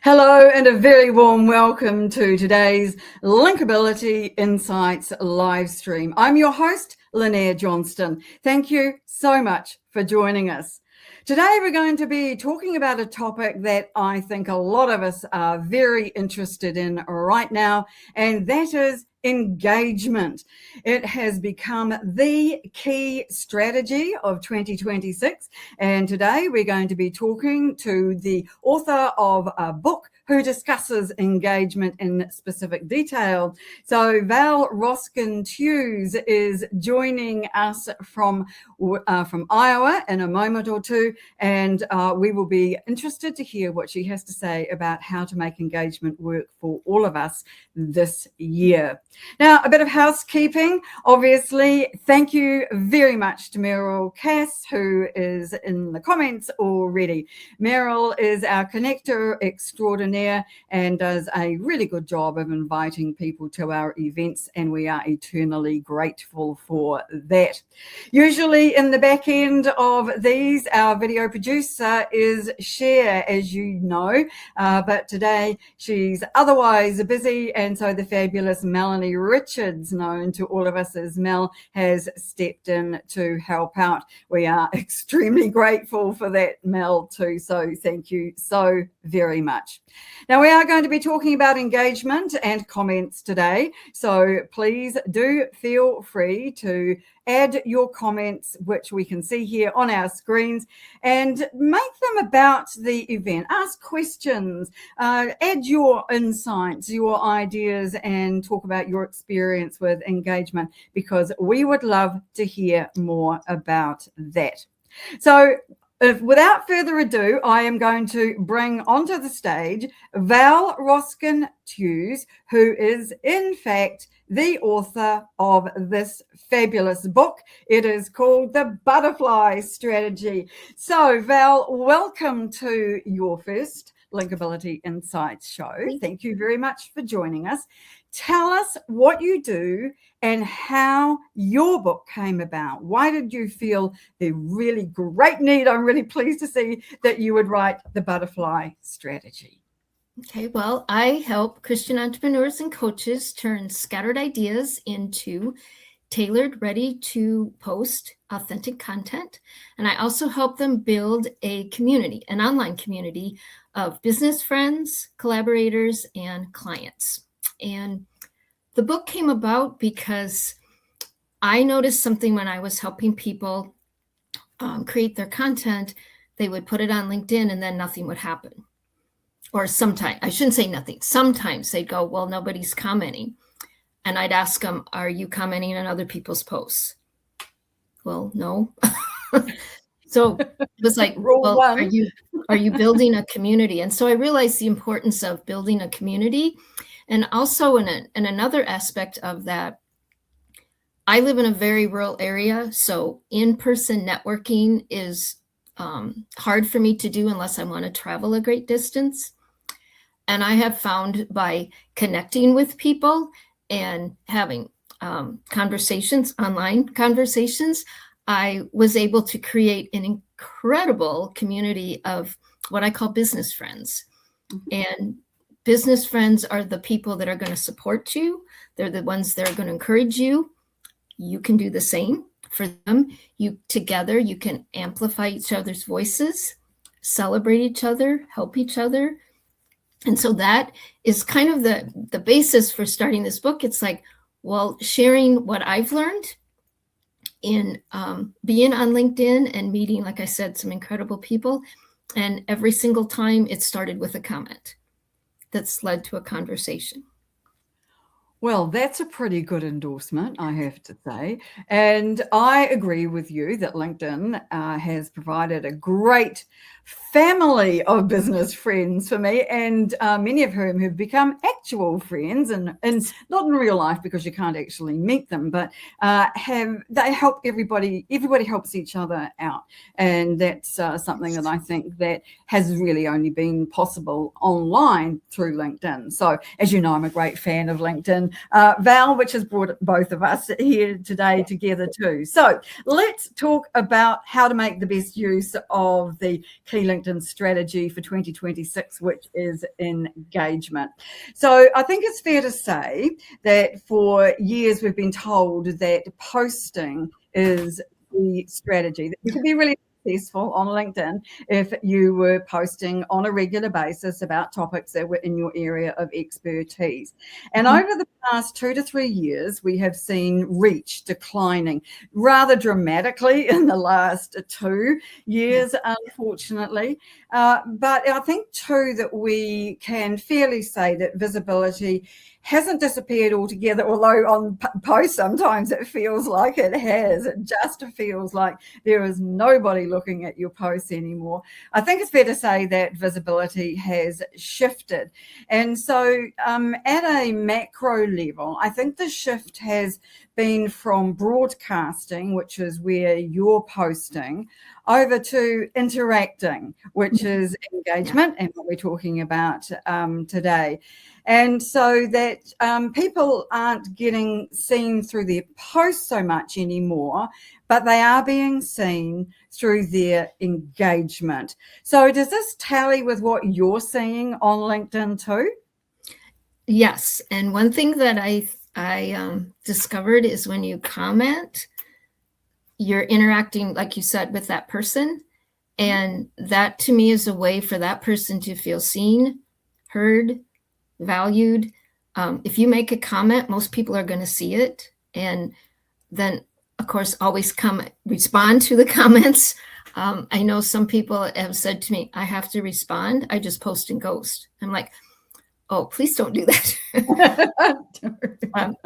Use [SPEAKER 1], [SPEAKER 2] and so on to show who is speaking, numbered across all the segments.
[SPEAKER 1] Hello and a very warm welcome to today's Linkability Insights live stream. I'm your host, Linnea Johnston. Thank you so much for joining us. Today we're going to be talking about a topic that I think a lot of us are very interested in right now, and that is engagement. It has become the key strategy of 2026, and today we're going to be talking to the author of a book who discusses engagement in specific detail. So Val Roskin-Hughes is joining us from Iowa in a moment or two, and we will be interested to hear what she has to say about how to make engagement work for all of us this year. Now, a bit of housekeeping. Obviously, thank you very much to Meryl Cass, who is in the comments already. Meryl is our connector extraordinaire and does a really good job of inviting people to our events, and we are eternally grateful for that. Usually in the back end of these, our video producer is Cher, as you know, but today she's otherwise busy, and so the fabulous Melanie Richards, known to all of us as Mel, has stepped in to help out. We are extremely grateful for that, Mel, too, so thank you so very much. Now, we are going to be talking about engagement and comments today, so please do feel free to add your comments, which we can see here on our screens, and make them about the event. Ask questions, add your insights, your ideas, and talk about your experience with engagement, because we would love to hear more about that. So without further ado, I am going to bring onto the stage Val Roskin-Hughes, who is in fact the author of this fabulous book. It is called The Butterfly Strategy. So Val, welcome to your first Linkability Insights show. Thank you very much for joining us. Tell us what you do and how your book came about. Why did you feel the really great need? I'm really pleased to see that you would write The Butterfly Strategy.
[SPEAKER 2] Okay, well, I help Christian entrepreneurs and coaches turn scattered ideas into tailored, ready-to-post authentic content. And I also help them build a community, an online community of business friends, collaborators, and clients. And the book came about because I noticed something when I was helping people create their content. They would put it on LinkedIn and then nothing would happen. Or sometimes, I shouldn't say nothing. Sometimes they'd go, well, nobody's commenting. And I'd ask them, are you commenting on other people's posts? Well, no. So it was like, well, are you building a community? And so I realized the importance of building a community. And also in another aspect of that, I live in a very rural area. So in-person networking is hard for me to do unless I want to travel a great distance. And I have found by connecting with people and having conversations, online conversations, I was able to create an incredible community of what I call business friends. And business friends are the people that are going to support you. They're the ones that are going to encourage you. You can do the same for them. Together, you can amplify each other's voices, celebrate each other, help each other. And so that is kind of the basis for starting this book. It's like, well, sharing what I've learned in being on LinkedIn and meeting, like I said, some incredible people. And every single time it started with a comment that's led to a conversation.
[SPEAKER 1] Well, that's a pretty good endorsement, I have to say. And I agree with you that LinkedIn has provided a great family of business friends for me, and many of whom have become actual friends, and not in real life because you can't actually meet them, but they help everybody helps each other out. And that's something that I think that has really only been possible online through LinkedIn. So as you know, I'm a great fan of LinkedIn. conversation, Val, which has brought both of us here today together too. So let's talk about how to make the best use of the key LinkedIn strategy for 2026, which is engagement. So I think it's fair to say that for years we've been told that posting is the strategy, that you could be really successful on LinkedIn if you were posting on a regular basis about topics that were in your area of expertise. And over the past 2 to 3 years, we have seen reach declining rather dramatically in the last 2 years, unfortunately. But I think too that we can fairly say that visibility hasn't disappeared altogether, although on posts sometimes it feels like it has. It just feels like there is nobody looking at your posts anymore. I think it's fair to say that visibility has shifted. And so at a macro level, I think the shift has been from broadcasting, which is where you're posting, over to interacting, which is engagement and what we're talking about today. And so that people aren't getting seen through their posts so much anymore, but they are being seen through their engagement. So does this tally with what you're seeing on LinkedIn too?
[SPEAKER 2] Yes. And one thing that I discovered is when you comment, you're interacting, like you said, with that person. And that to me is a way for that person to feel seen, heard, valued. If you make a comment, most people are going to see it. And then, of course, always respond to the comments. I know some people have said to me, I have to respond. I just post and ghost. I'm like, oh, please don't do that.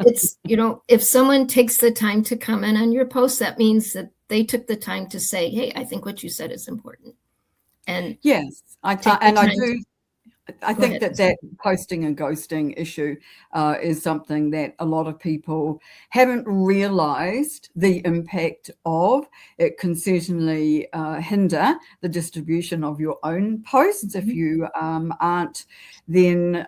[SPEAKER 2] It's, if someone takes the time to comment on your post, that means that they took the time to say, hey, I think what you said is important. And
[SPEAKER 1] yes, I think that posting and ghosting issue is something that a lot of people haven't realized the impact of. It can certainly hinder the distribution of your own posts if you aren't then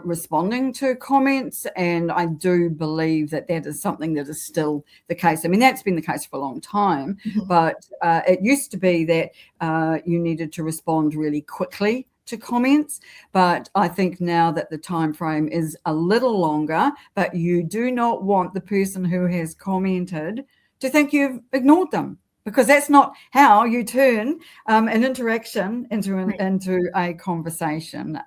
[SPEAKER 1] responding to comments. And I do believe that that is something that is still the case. I mean, that's been the case for a long time, but it used to be that you needed to respond really quickly to comments, but I think now that the time frame is a little longer, but you do not want the person who has commented to think you've ignored them, because that's not how you turn an interaction into a conversation,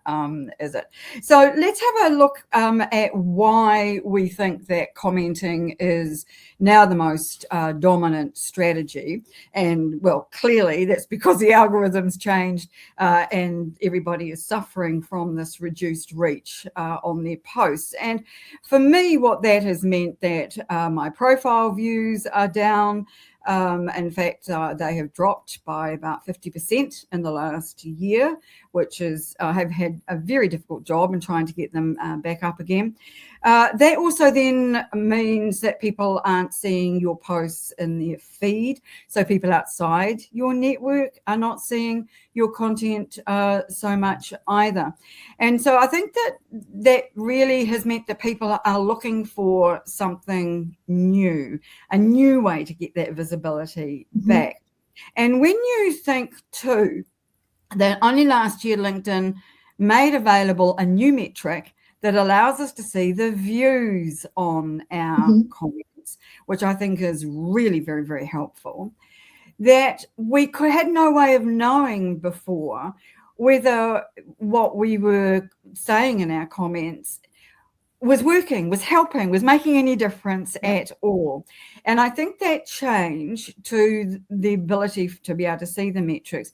[SPEAKER 1] is it? So let's have a look at why we think that commenting is now the most dominant strategy. And well, clearly that's because the algorithms changed and everybody is suffering from this reduced reach on their posts. And for me, what that has meant that my profile views are down. In fact, they have dropped by about 50% in the last year, which is have had a very difficult job in trying to get them back up again. That also then means that people aren't seeing your posts in their feed. So people outside your network are not seeing your content so much either. And so I think that really has meant that people are looking for something new, a new way to get that visibility back. And when you think too that only last year LinkedIn made available a new metric that allows us to see the views on our comments, which I think is really very, very helpful, that we had no way of knowing before whether what we were saying in our comments was working, was helping, was making any difference at all. And I think that change to the ability to be able to see the metrics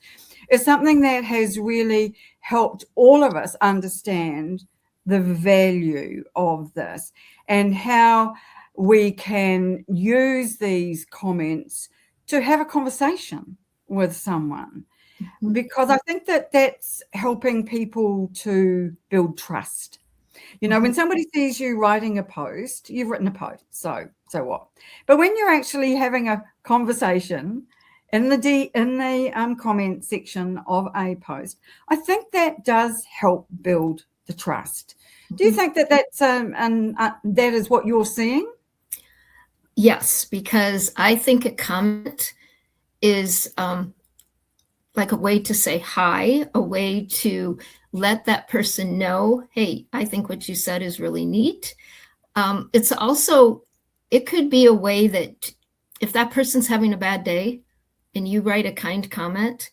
[SPEAKER 1] is something that has really helped all of us understand the value of this and how we can use these comments to have a conversation with someone. Because I think that that's helping people to build trust. When somebody sees you writing a post, you've written a post, so what? But when you're actually having a conversation in the comment section of a post, I think that does help build the trust. Do you think that that's that is what you're seeing?
[SPEAKER 2] Yes, because I think a comment is like a way to say hi, a way to let that person know, hey, I think what you said is really neat. It's also, it could be a way that if that person's having a bad day and you write a kind comment,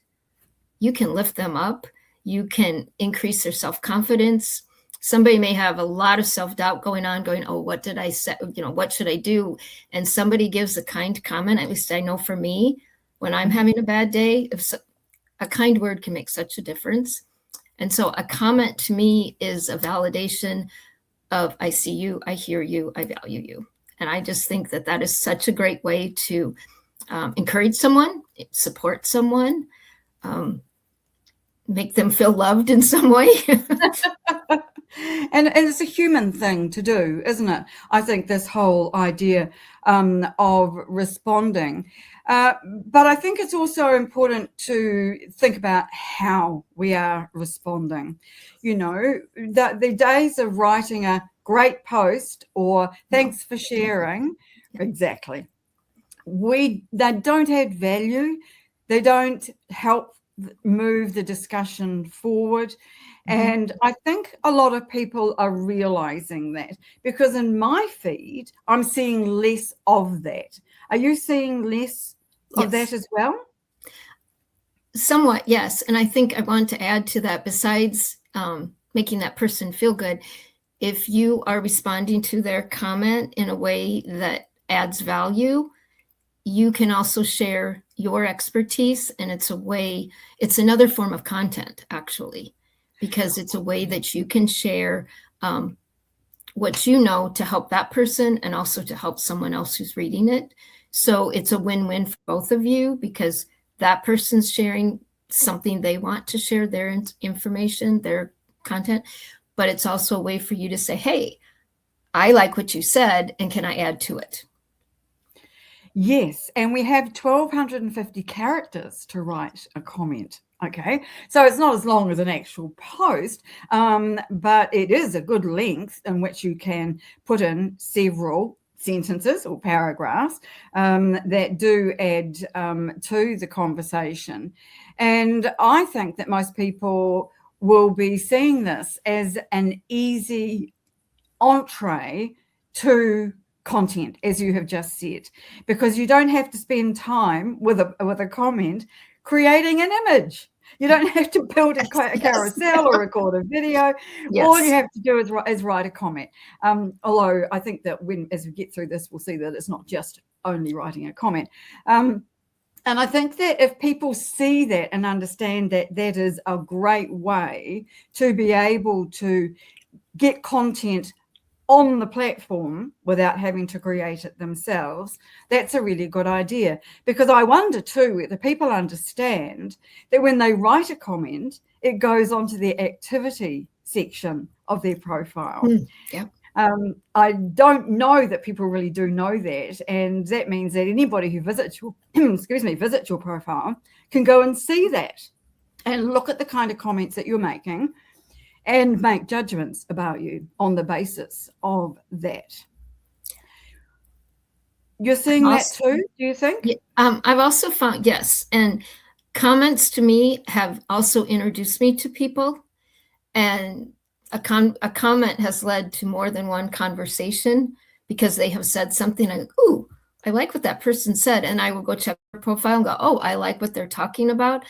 [SPEAKER 2] you can lift them up. You can increase their self-confidence. Somebody may have a lot of self-doubt going on, going, oh, what did I say? What should I do? And somebody gives a kind comment. At least I know for me, when I'm having a bad day, if a kind word can make such a difference. And so a comment to me is a validation of, I see you, I hear you, I value you. And I just think that that is such a great way to encourage someone, support someone, make them feel loved in some way.
[SPEAKER 1] And it's a human thing to do, isn't it? I think this whole idea of responding. But I think it's also important to think about how we are responding. The days of writing a great post or thanks for sharing, exactly. They don't add value. They don't help move the discussion forward. And I think a lot of people are realizing that, because in my feed, I'm seeing less of that. Are you seeing less of that as well?
[SPEAKER 2] Somewhat, yes. And I think I want to add to that, besides making that person feel good, if you are responding to their comment in a way that adds value, you can also share your expertise. And it's another form of content, actually, because it's a way that you can share what you know to help that person and also to help someone else who's reading it. So it's a win-win for both of you, because that person's sharing something they want to share, their information, their content, but it's also a way for you to say, hey, I like what you said, and can I add to it?
[SPEAKER 1] Yes, and we have 1,250 characters to write a comment. Okay, so it's not as long as an actual post, but it is a good length in which you can put in several sentences or paragraphs that do add to the conversation. And I think that most people will be seeing this as an easy entree to content, as you have just said, because you don't have to spend time with a comment creating an image. You don't have to build a carousel or record a video.
[SPEAKER 2] Yes.
[SPEAKER 1] All you have to do is write a comment. Although I think that as we get through this, we'll see that it's not just only writing a comment. And I think that if people see that and understand that that is a great way to be able to get content on the platform without having to create it themselves, that's a really good idea. Because I wonder too whether people understand that when they write a comment, it goes onto the activity section of their profile.
[SPEAKER 2] Yeah.
[SPEAKER 1] I don't know that people really do know that, and that means that anybody who visits your visits your profile can go and see that and look at the kind of comments that you're making and make judgments about you on the basis of that. You're seeing that too, do you think?
[SPEAKER 2] Yeah, I've also found, yes, and comments to me have also introduced me to people, and a comment has led to more than one conversation because they have said something like, ooh, I like what that person said, and I will go check their profile and go, oh, I like what they're talking about.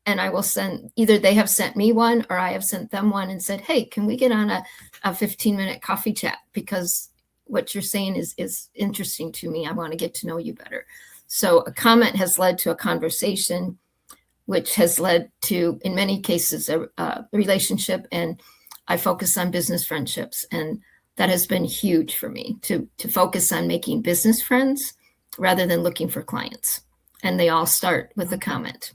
[SPEAKER 2] And I will send, either they have sent me one or I have sent them one and said, hey, can we get on a 15-minute coffee chat? Because what you're saying is interesting to me. I want to get to know you better. So a comment has led to a conversation, which has led to, in many cases, a relationship. And I focus on business friendships. And that has been huge for me to focus on making business friends rather than looking for clients. And they all start with a comment.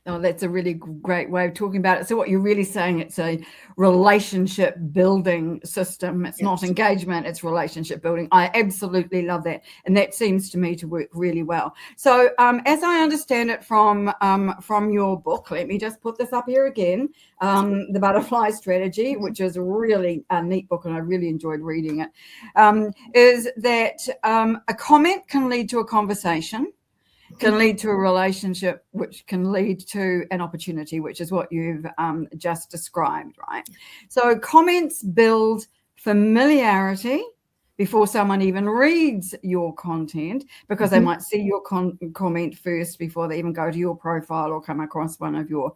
[SPEAKER 1] Oh, that's a really great way of talking about it. So what you're really saying, it's a relationship building system. It's not engagement, it's relationship building. I absolutely love that. And that seems to me to work really well. So as I understand it from your book, let me just put this up here again, The Butterfly Strategy, which is really a neat book and I really enjoyed reading it, is that a comment can lead to a conversation, can lead to a relationship, which can lead to an opportunity, which is what you've just described, right? So comments build familiarity before someone even reads your content, because they might see your comment first before they even go to your profile or come across one of your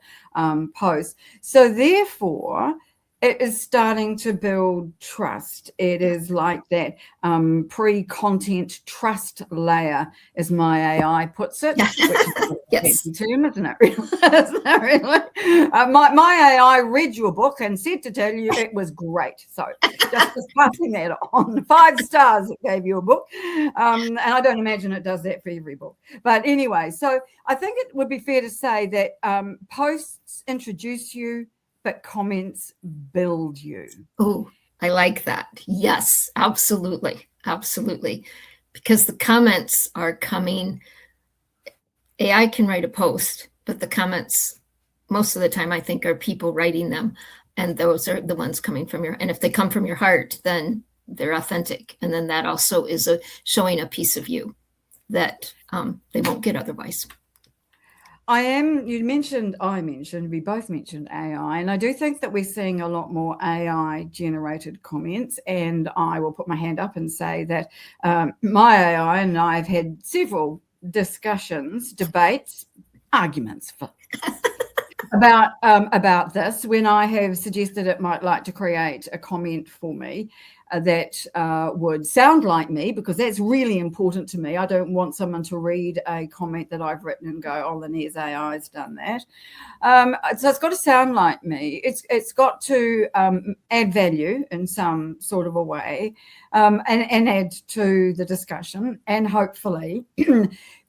[SPEAKER 1] posts. So therefore, it is starting to build trust. It is like that pre-content trust layer, as my AI puts it, which is a fancy term, isn't it? Isn't it really? My AI read your book and said to tell you it was great. So just passing that on. 5 stars it gave you a book. And I don't imagine it does that for every book. But anyway, so I think it would be fair to say that posts introduce you, but comments build you.
[SPEAKER 2] Oh, I like that. Yes, absolutely. Absolutely. Because the comments are coming. AI can write a post, but the comments, most of the time, I think, are people writing them. And those are the ones coming from and if they come from your heart, then they're authentic. And then that also is showing a piece of you that they won't get otherwise.
[SPEAKER 1] We both mentioned AI, and I do think that we're seeing a lot more AI generated comments, and I will put my hand up and say that my AI and I have had several discussions, debates, arguments about this, when I have suggested it might like to create a comment for me that would sound like me, because that's really important to me. I don't want someone to read a comment that I've written and go, oh, Linea's AI has done that. So it's got to sound like me. It's got to add value in some sort of a way, and add to the discussion, and hopefully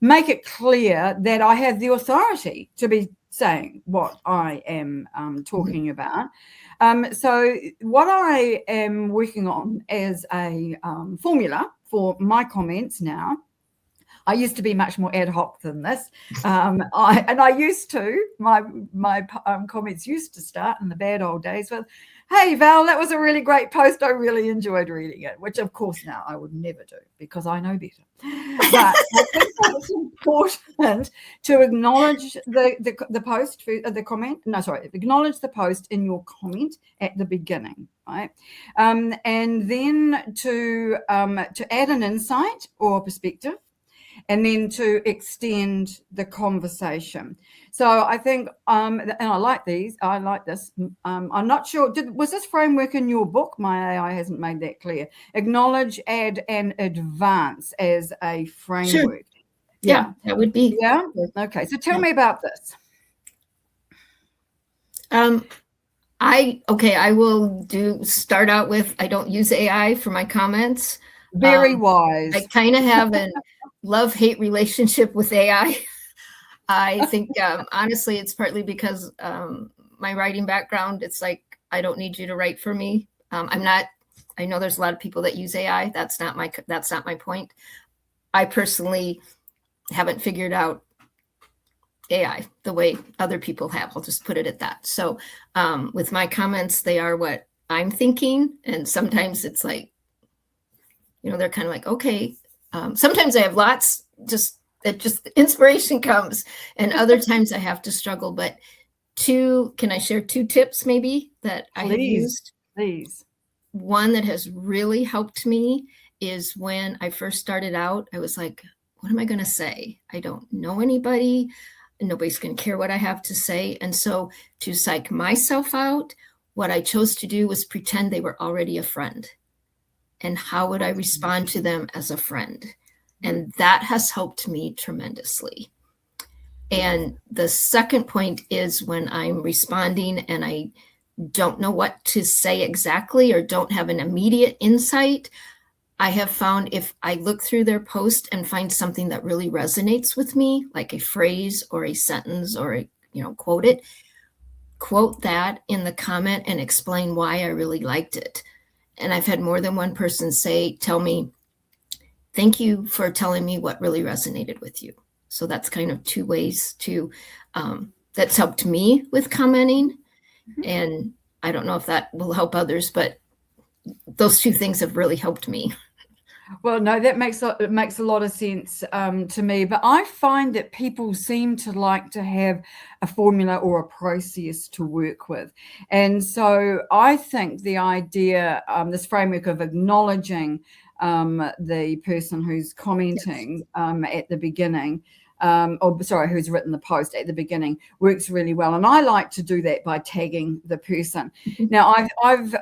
[SPEAKER 1] make it clear that I have the authority to be saying what I am talking about. So what I am working on as a formula for my comments now, I used to be much more ad hoc than this. My comments used to start in the bad old days with, hey, Val, that was a really great post. I really enjoyed reading it, which, of course, now I would never do because I know better. But I think it's important to acknowledge the post, the comment. No, sorry, acknowledge the post in your comment at the beginning, right? And then to add an insight or was and then to extend the conversation. So I think, and I like this. I'm not sure. Was this framework in your book? My AI hasn't made that clear. Acknowledge, add, and advance as a framework. Sure.
[SPEAKER 2] Yeah, that would be.
[SPEAKER 1] Yeah. Okay. So tell me about this.
[SPEAKER 2] I will start out with, I don't use AI for my comments.
[SPEAKER 1] Very wise.
[SPEAKER 2] I kind of have a love-hate relationship with AI. I think, honestly, it's partly because my writing background, it's like, I don't need you to write for me. I know there's a lot of people that use AI. That's not my point. I personally haven't figured out AI the way other people have. I'll just put it at that. So with my comments, they are what I'm thinking. And sometimes it's like, they're kind of like, okay. Sometimes I have lots, just inspiration comes. And other times I have to struggle. But can I share 2 tips maybe that I have used?
[SPEAKER 1] Please.
[SPEAKER 2] One that has really helped me is when I first started out, I was like, what am I going to say? I don't know anybody. Nobody's going to care what I have to say. And so to psych myself out, what I chose to do was pretend they were already a friend. And how would I respond to them as a friend? And that has helped me tremendously. And the second point is when I'm responding and I don't know what to say exactly or don't have an immediate insight, I have found if I look through their post and find something that really resonates with me, like a phrase or a sentence or quote it, quote that in the comment and explain why I really liked it. And I've had more than one person tell me, thank you for telling me what really resonated with you. So that's kind of two ways that's helped me with commenting. And I don't know if that will help others, but those two things have really helped me.
[SPEAKER 1] Well, no, it makes a lot of sense to me. But I find that people seem to like to have a formula or a process to work with. And so I think the idea, this framework of acknowledging the person who's commenting at the beginning, who's written the post at the beginning, works really well. And I like to do that by tagging the person. Now, I've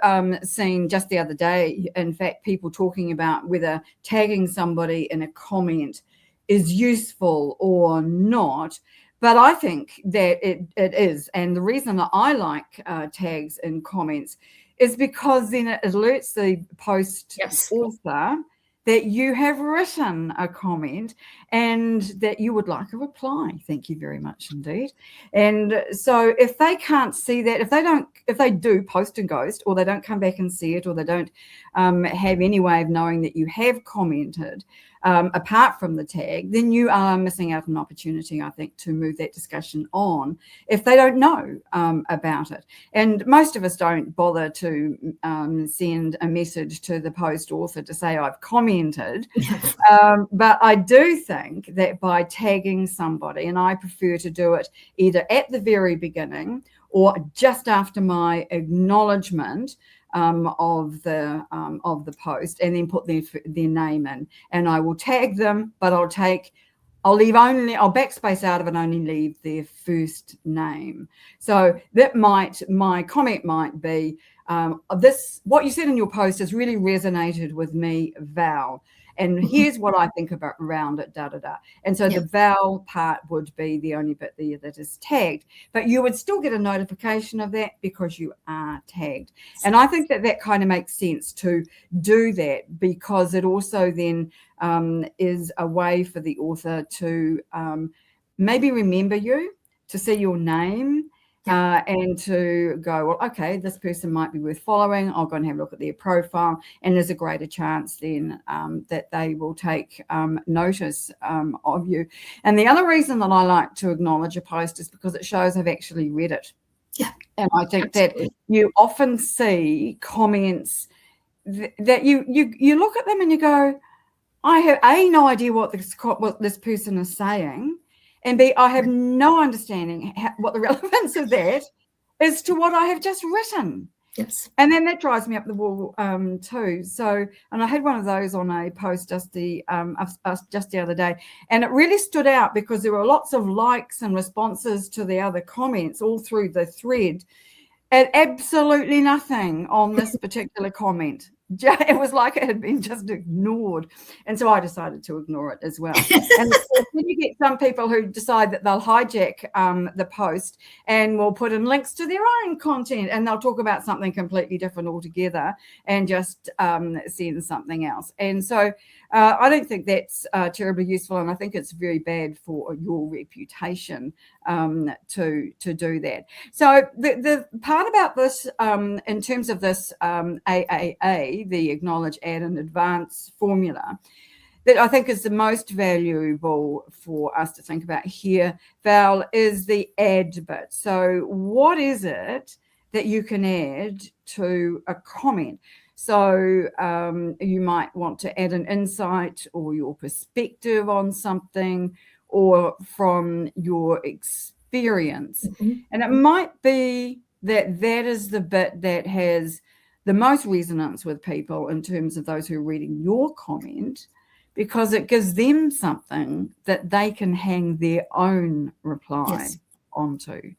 [SPEAKER 1] seen just the other day, in fact, people talking about whether tagging somebody in a comment is useful or not. But I think that it is. And the reason that I like tags in comments is because then it alerts the post author that you have written a comment and that you would like a reply. Thank you very much indeed. And so if they can't see that, if they do post and ghost, or they don't come back and see it, or they don't have any way of knowing that you have commented, apart from the tag, then you are missing out on an opportunity, I think, to move that discussion on if they don't know about it. And most of us don't bother to send a message to the post author to say I've commented. But I do think that by tagging somebody, and I prefer to do it either at the very beginning or just after my acknowledgement of the post, and then put their name in, and I will tag them, but I'll backspace out of it and only leave their first name. So that my comment might be, what you said in your post has really resonated with me, Val. And here's what I think about around it, And so the Val part would be the only bit there that is tagged, but you would still get a notification of that because you are tagged. And I think that kind of makes sense to do that, because it also then is a way for the author to maybe remember you, to see your name, and to go, well, okay, this person might be worth following. I'll go and have a look at their profile, and there's a greater chance then that they will take notice of you. And the other reason that I like to acknowledge a post is because it shows I've actually read it.
[SPEAKER 2] Yeah.
[SPEAKER 1] And I think that you often see comments that you look at them and you go, I have no idea what this person is saying, and B, I have no understanding what the relevance of that is to what I have just written.
[SPEAKER 2] Yes.
[SPEAKER 1] And then that drives me up the wall too. So, and I had one of those on a post just the other day, and it really stood out because there were lots of likes and responses to the other comments all through the thread, and absolutely nothing on this particular comment. It was like it had been just ignored. And so I decided to ignore it as well. And then you get some people who decide that they'll hijack the post and will put in links to their own content, and they'll talk about something completely different altogether and just send something else. And so I don't think that's terribly useful, and I think it's very bad for your reputation to do that. So the part about this in terms of this AAA, the Acknowledge, Add and Advance formula, that I think is the most valuable for us to think about here, Val, is the add bit. So what is it that you can add to a comment? So you might want to add an insight or your perspective on something, or from your experience. And it might be that is the bit that has the most resonance with people in terms of those who are reading your comment, because it gives them something that they can hang their own reply onto.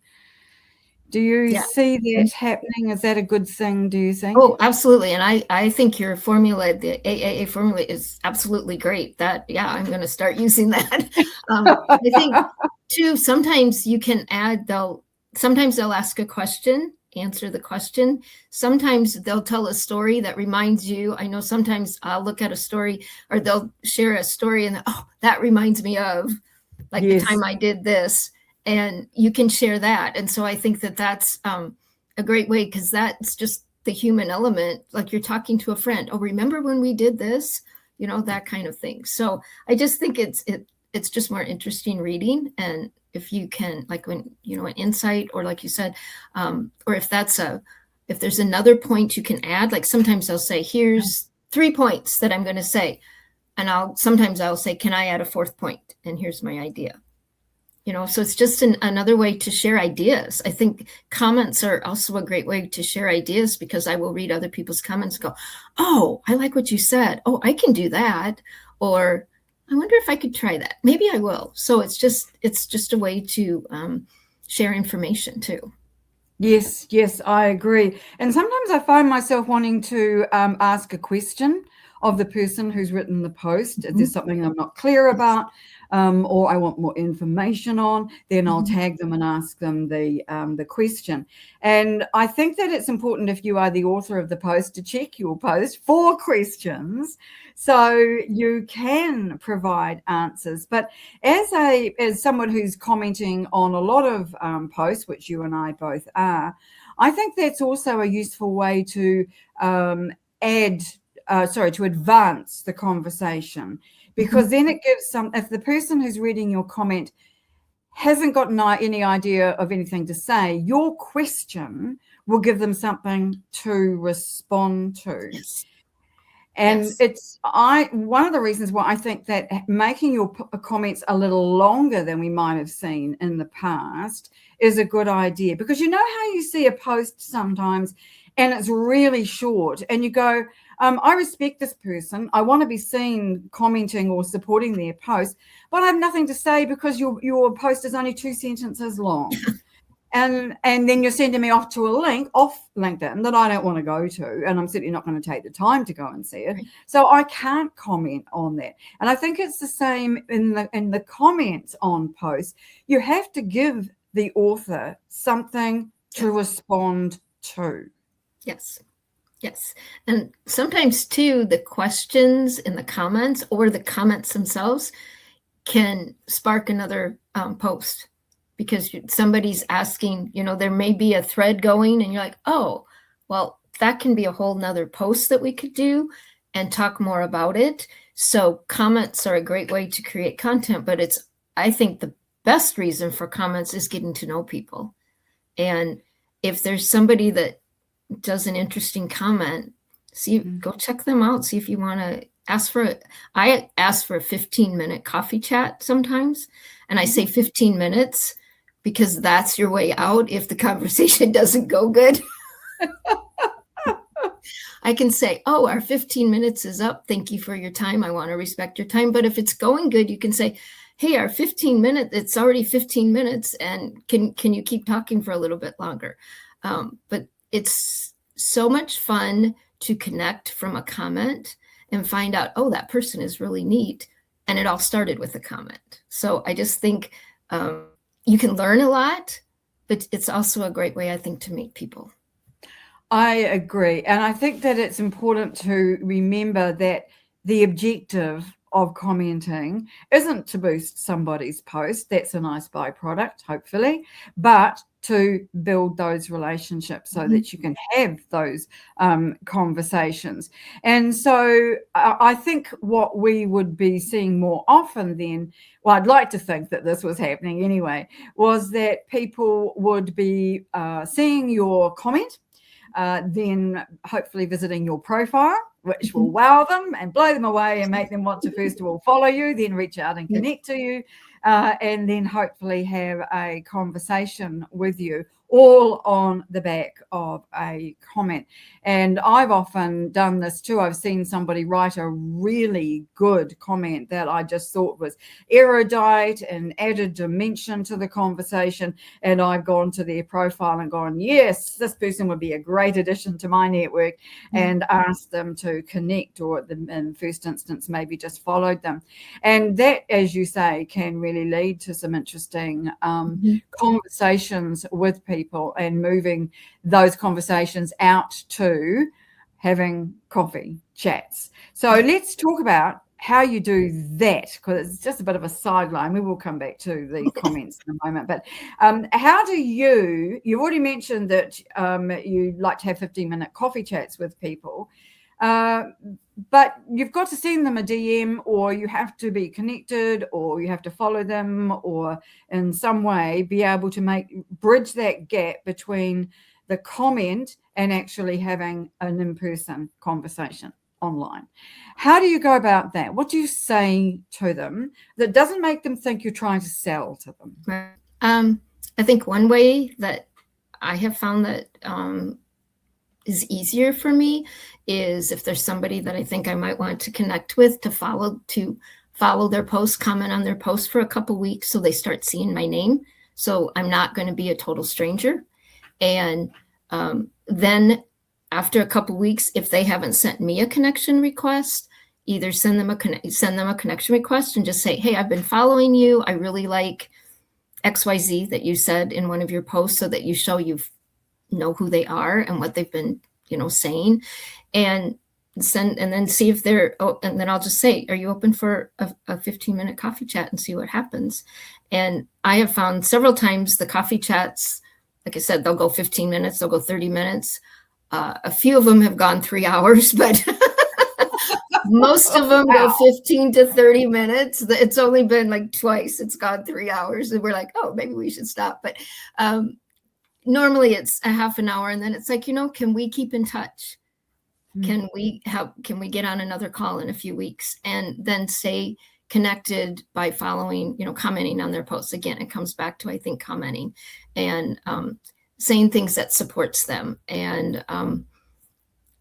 [SPEAKER 1] Do you see that happening? Is that a good thing, do you think?
[SPEAKER 2] Oh, absolutely. And I think your formula, the AAA formula, is absolutely great. I'm going to start using that. I think, too, sometimes you can add, sometimes they'll ask a question, answer the question. Sometimes they'll tell a story that reminds you. I know sometimes I'll look at a story, or they'll share a story and, that reminds me of, like, the time I did this. and you can share that. And so I think that that's a great way, because that's just the human element, like you're talking to a friend. Oh, remember when we did this? You know, that kind of thing. So I just think it's just more interesting reading. And if you can, like, when, you know, an insight, or like you said, or if there's another point you can add, like sometimes I'll say, here's 3 points that I'm going to say. And sometimes I'll say, can I add a 4th point? And here's my idea. You know, so it's just another way to share ideas. I think comments are also a great way to share ideas, because I will read other people's comments and go, oh, I like what you said. Oh, I can do that. Or I wonder if I could try that. Maybe I will. So it's just a way to share information too.
[SPEAKER 1] Yes, I agree. And sometimes I find myself wanting to ask a question of the person who's written the post. If there's something I'm not clear about, or I want more information on, then I'll tag them and ask them the question. And I think that it's important, if you are the author of the post, to check your post for questions so you can provide answers. But as someone who's commenting on a lot of posts, which you and I both are, I think that's also a useful way to to advance the conversation, because then it gives if the person who's reading your comment hasn't got any idea of anything to say, your question will give them something to respond to.
[SPEAKER 2] Yes.
[SPEAKER 1] And one of the reasons why I think that making your comments a little longer than we might have seen in the past is a good idea, because you know how you see a post sometimes and it's really short and you go, I respect this person. I want to be seen commenting or supporting their post, but I have nothing to say because your post is only 2 sentences long. And then you're sending me off to a link off LinkedIn that I don't want to go to, and I'm certainly not going to take the time to go and see it. Right. So I can't comment on that. And I think it's the same in the comments on posts. You have to give the author something to respond to.
[SPEAKER 2] Yes. And sometimes too, the questions in the comments or the comments themselves can spark another post, because somebody's asking, you know, there may be a thread going and you're like, oh, well, that can be a whole nother post that we could do and talk more about it. So comments are a great way to create content, but I think the best reason for comments is getting to know people. And if there's somebody that does an interesting comment, go check them out. See if you want to I ask for a 15-minute coffee chat sometimes. And I say 15 minutes because that's your way out if the conversation doesn't go good. I can say, oh, our 15 minutes is up. Thank you for your time. I want to respect your time. But if it's going good, you can say, hey, our 15 minutes, it's already 15 minutes. And can you keep talking for a little bit longer? But it's so much fun to connect from a comment and find out, oh, that person is really neat. And it all started with a comment. So I just think you can learn a lot, but it's also a great way, I think, to meet people.
[SPEAKER 1] I agree. And I think that it's important to remember that the objective of commenting isn't to boost somebody's post. That's a nice byproduct, hopefully, but to build those relationships so that you can have those conversations. And so I think what we would be seeing more often then, well, I'd like to think that this was happening anyway, was that people would be seeing your comment, then hopefully visiting your profile, which will wow them and blow them away and make them want to first of all follow you, then reach out and connect to you, and then hopefully have a conversation with you, all on the back of a comment. And I've often done this too. I've seen somebody write a really good comment that I just thought was erudite and added dimension to the conversation. And I've gone to their profile and gone, yes, this person would be a great addition to my network, and asked them to connect, or in first instance, maybe just followed them. And that, as you say, can really lead to some interesting conversations with people, and moving those conversations out to having coffee chats. So let's talk about how you do that, because it's just a bit of a sideline. We will come back to the comments in a moment. But how do you've already mentioned that you like to have 15-minute coffee chats with people, but you've got to send them a DM, or you have to be connected, or you have to follow them, or in some way be able to bridge that gap between the comment and actually having an in-person conversation online. How do you go about that? What do you say to them that doesn't make them think you're trying to sell to them?
[SPEAKER 2] Right. I think one way that I have found that is easier for me is if there's somebody that I think I might want to connect with, to follow their post, comment on their post for a couple weeks so they start seeing my name. So I'm not going to be a total stranger. And then after a couple weeks, if they haven't sent me a connection request, either send them a connection request and just say, hey, I've been following you. I really like XYZ that you said in one of your posts, so that you show you know who they are and what they've been, saying, and then see if they're, and then I'll just say, are you open for a 15-minute coffee chat, and see what happens. And I have found several times the coffee chats, like I said, they'll go 15 minutes, they'll go 30 minutes. A few of them have gone 3 hours, but most of them go 15 to 30 minutes. It's only been like twice it's gone 3 hours, and we're like, oh, maybe we should stop. But normally it's a half an hour, and then it's like, can we keep in touch? Can we get on another call in a few weeks, and then stay connected by following, commenting on their posts. Again, it comes back to, I think, commenting and saying things that supports them. And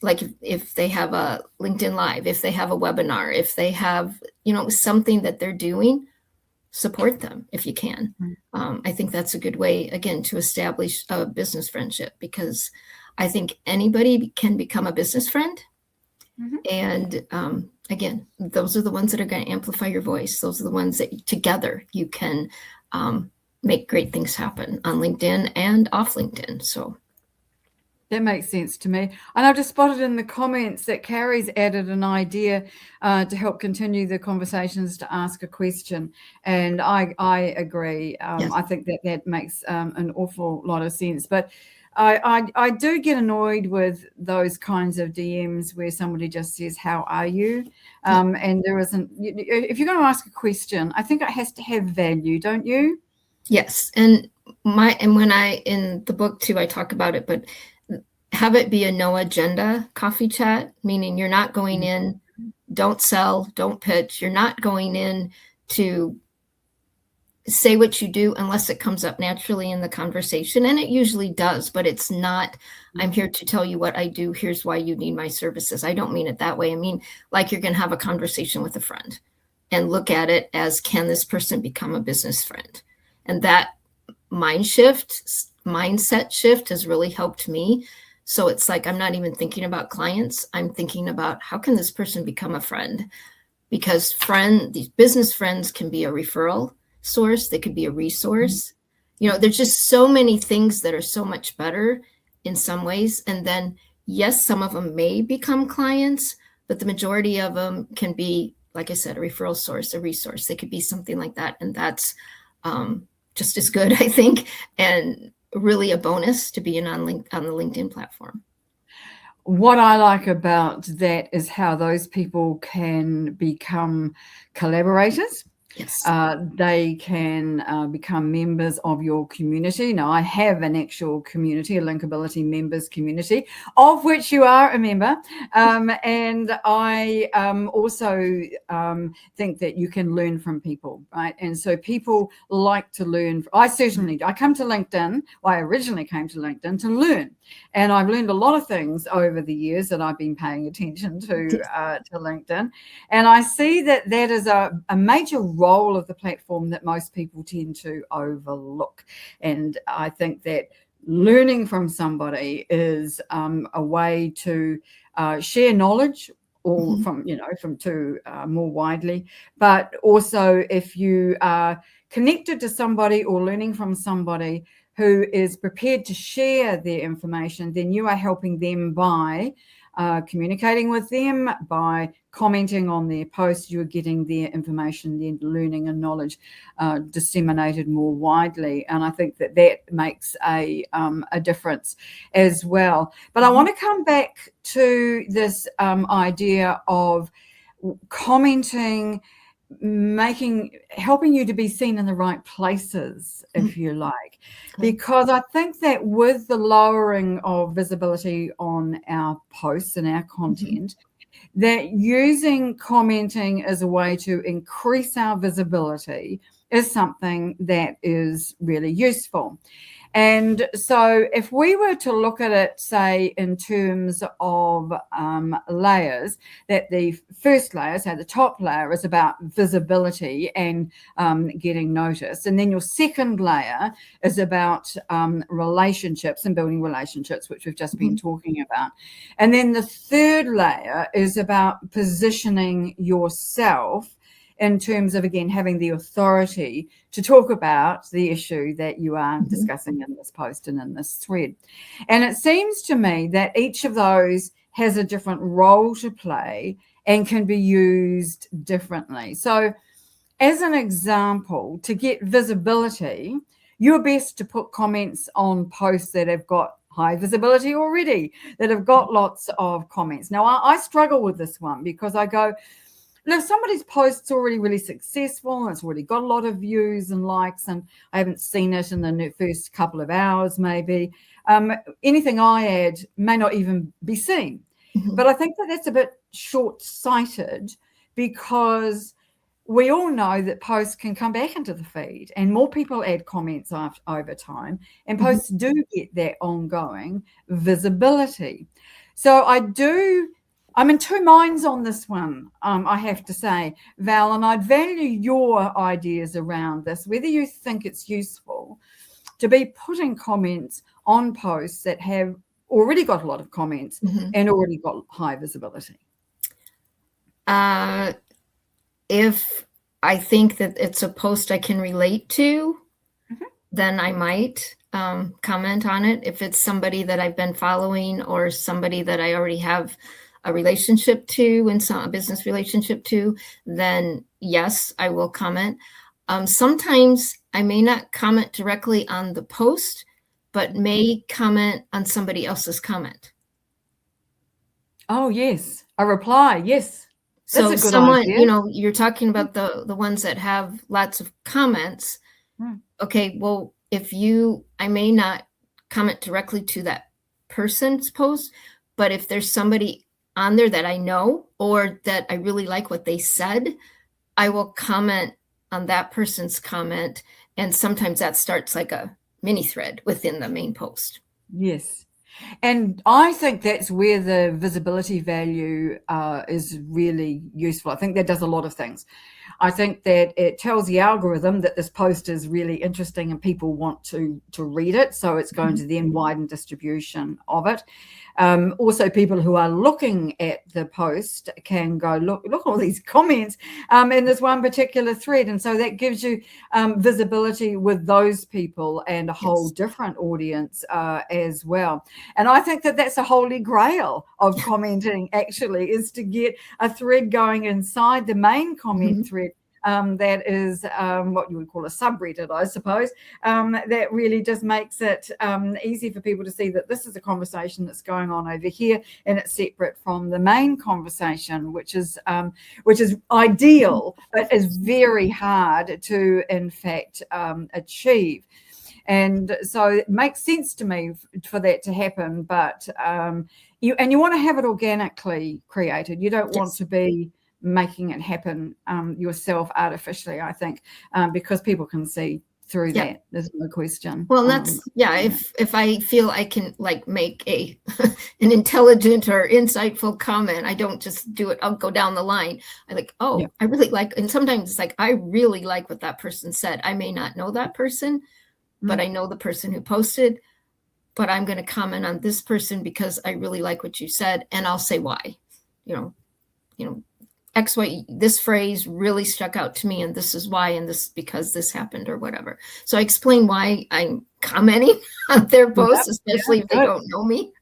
[SPEAKER 2] like if they have a LinkedIn Live, if they have a webinar, if they have, something that they're doing, support them if you can. I think that's a good way, again, to establish a business friendship, because I think anybody can become a business friend. And again, those are the ones that are going to amplify your voice. Those are the ones that together you can make great things happen on LinkedIn and off LinkedIn. So
[SPEAKER 1] that makes sense to me. And I've just spotted in the comments that Carrie's added an idea to help continue the conversations, to ask a question. And I agree. Yes. I think that makes an awful lot of sense. But I do get annoyed with those kinds of DMs where somebody just says, how are you? And there isn't, if you're going to ask a question, I think it has to have value, don't you?
[SPEAKER 2] Yes. And when in the book too, I talk about it, but have it be a no agenda coffee chat, meaning you're not going in, don't sell, don't pitch. You're not going in to say what you do unless it comes up naturally in the conversation. And it usually does, but it's not, I'm here to tell you what I do. Here's why you need my services. I don't mean it that way. I mean, like you're going to have a conversation with a friend and look at it as, can this person become a business friend? And that mindset shift has really helped me. So it's like, I'm not even thinking about clients. I'm thinking about, how can this person become a friend? Because these business friends can be a referral source. They could be a resource. There's just so many things that are so much better in some ways. And then, yes, some of them may become clients, but the majority of them can be, like I said, a referral source, a resource. They could be something like that. And that's just as good, I think, and really a bonus to being on the LinkedIn platform.
[SPEAKER 1] What I like about that is how those people can become collaborators.
[SPEAKER 2] Yes.
[SPEAKER 1] They can become members of your community. Now, I have an actual community, a Linkability members community, of which you are a member. And I also think that you can learn from people, right? And so people like to learn. I come to LinkedIn. Well, I originally came to LinkedIn to learn. And I've learned a lot of things over the years that I've been paying attention to LinkedIn. And I see that is a major role of the platform that most people tend to overlook. And I think that learning from somebody is a way to share knowledge, or from more widely. But also, if you are connected to somebody or learning from somebody who is prepared to share their information, then you are helping them by communicating with them, by commenting on their posts. You're getting their information, their learning and knowledge disseminated more widely. And I think that makes a difference as well. But I want to come back to this idea of commenting, helping you to be seen in the right places, if you like, because I think that with the lowering of visibility on our posts and our content, that using commenting as a way to increase our visibility is something that is really useful. And so if we were to look at it, say, in terms of layers, that the first layer, so the top layer, is about visibility and getting noticed. And then your second layer is about relationships and building relationships, which we've just been talking about. And then the third layer is about positioning yourself in terms of, again, having the authority to talk about the issue that you are discussing in this post and in this thread. And it seems to me that each of those has a different role to play and can be used differently. So as an example, to get visibility, you're best to put comments on posts that have got high visibility already, that have got lots of comments. Now, I struggle with this one because I go, if somebody's post's already really successful and it's already got a lot of views and likes, and I haven't seen it in the first couple of hours, maybe, anything I add may not even be seen. But I think that that's a bit short-sighted, because we all know that posts can come back into the feed and more people add comments over time, and posts do get that ongoing visibility. So I'm in two minds on this one, I have to say, Val, and I'd value your ideas around this, whether you think it's useful to be putting comments on posts that have already got a lot of comments and already got high visibility.
[SPEAKER 2] If I think that it's a post I can relate to, then I might comment on it. If it's somebody that I've been following or somebody that I already have a relationship to, and a business relationship to, then yes, I will comment. Sometimes I may not comment directly on the post, but may comment on somebody else's comment.
[SPEAKER 1] Oh, yes. A reply. Yes. That's
[SPEAKER 2] So
[SPEAKER 1] a good
[SPEAKER 2] someone,
[SPEAKER 1] idea.
[SPEAKER 2] you're talking about the ones that have lots of comments. Okay, well, I may not comment directly to that person's post, but if there's somebody on there that I know or that I really like what they said, I will comment on that person's comment. And sometimes that starts like a mini thread within the main post.
[SPEAKER 1] Yes. And I think that's where the visibility value is really useful. I think that does a lot of things. I think that it tells the algorithm that this post is really interesting and people want to read it. So it's going to then widen distribution of it. Also, people who are looking at the post can go, look at all these comments in this one particular thread. And so that gives you visibility with those people and a whole different audience as well. And I think that that's a holy grail of commenting, actually, is to get a thread going inside the main comment thread. That is what you would call a subreddit, I suppose, that really just makes it easy for people to see that this is a conversation that's going on over here and it's separate from the main conversation, which is ideal, but is very hard to, in fact, achieve. And so it makes sense to me for that to happen, but you want to have it organically created. You don't want to be making it happen yourself artificially, I think, because people can see through that. There's no question.
[SPEAKER 2] Well, that's if I feel I can make an intelligent or insightful comment, I don't just do it. I'll go down the line. I really like, and sometimes it's like, I really like what that person said. I may not know that person, but I know the person who posted, but I'm going to comment on this person because I really like what you said, and I'll say why. X, Y, this phrase really stuck out to me, and this is why, and this because this happened or whatever. So I explain why I'm commenting on their posts, especially if they don't know me.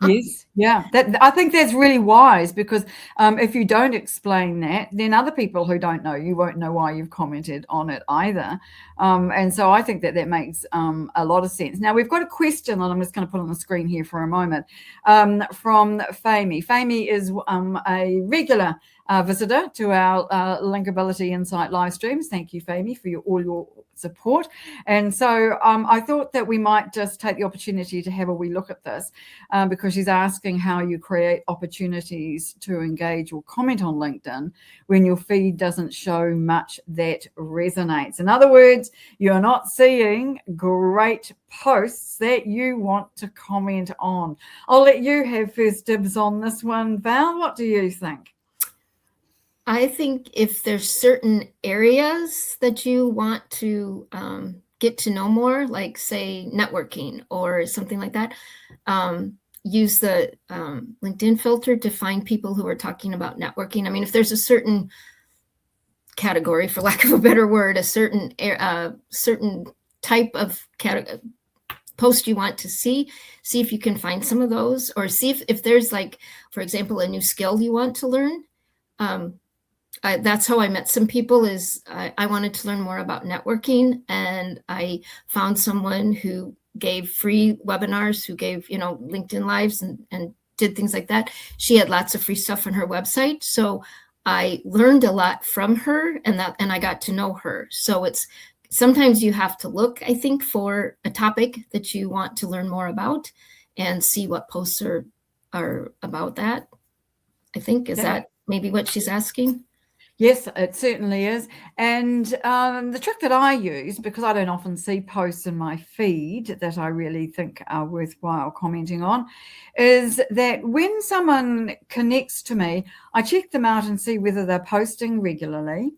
[SPEAKER 1] Yes, yeah. That I think that's really wise, because if you don't explain that, then other people who don't know you won't know why you've commented on it either. And so I think that makes a lot of sense. Now we've got a question that I'm just going to put on the screen here for a moment from Famey. Famey is a regular visitor to our Linkability Insight live streams. Thank you, Famey, for all your support. And so I thought that we might just take the opportunity to have a wee look at this because she's asking how you create opportunities to engage or comment on LinkedIn when your feed doesn't show much that resonates. In other words, you're not seeing great posts that you want to comment on. I'll let you have first dibs on this one, Val. What do you think?
[SPEAKER 2] I think if there's certain areas that you want to get to know more, like say networking or something like that, use the LinkedIn filter to find people who are talking about networking. I mean, if there's a certain category, for lack of a better word, a certain type of post you want to see if you can find some of those, or see if there's, like, for example, a new skill you want to learn. That's how I met some people. Is I wanted to learn more about networking, and I found someone who gave free webinars, who gave, LinkedIn Lives and did things like that. She had lots of free stuff on her website. So I learned a lot from her, and I got to know her. So sometimes you have to look, I think, for a topic that you want to learn more about and see what posts are about that. I think, is that maybe what she's asking?
[SPEAKER 1] Yes, it certainly is. And the trick that I use, because I don't often see posts in my feed that I really think are worthwhile commenting on, is that when someone connects to me, I check them out and see whether they're posting regularly.